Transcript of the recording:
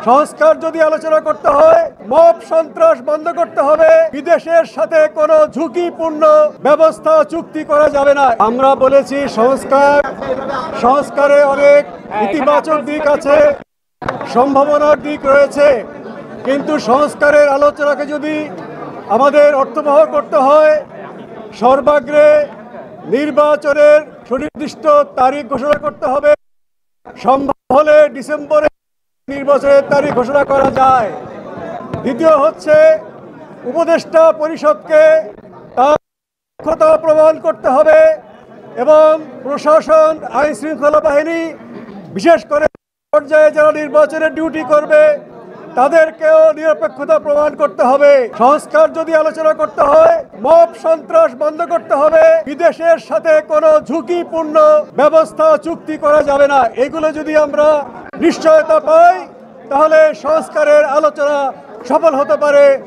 সংস্কার যদি আলোচনা করতে হয়, মব সন্ত্রাস বন্ধ করতে হবে, বিদেশের সাথে কোনো ঝুঁকিপূর্ণ ব্যবস্থা চুক্তি করা যাবে না। আমরা বলেছি সংস্কারে অনেক ইতিবাচক দিক আছে, সম্ভাবনার দিক রয়েছে, কিন্তু সংস্কারের আলোচনাকে যদি আমাদের অর্থবহ করতে হয়, সর্বাগ্রে নির্বাচনের সুনির্দিষ্ট তারিখ ঘোষণা করতে হবে। সম্ভব হলে ডিসেম্বরে নির্বাচনের তারিখ ঘোষণা করা যায়। দ্বিতীয় হচ্ছে উপদেষ্টা পরিষদকে তার দক্ষতা প্রমাণ করতে হবে এবং প্রশাসন, আইন শৃঙ্খলা বাহিনী, বিশেষ করে পর্যায়ে যারা নির্বাচনের ডিউটি করবে তাদেরকেও নিরপেক্ষতা প্রমাণ করতে হবে। সংস্কার যদি আলোচনা করতে হয়, মব সন্ত্রাস বন্ধ করতে হবে, বিদেশের সাথে কোনো ঝুঁকিপূর্ণ ব্যবস্থা চুক্তি করা যাবে না। এগুলো যদি আমরা নিশ্চয়তা পাই তাহলে সংস্কারের আলোচনা সফল হতে পারে।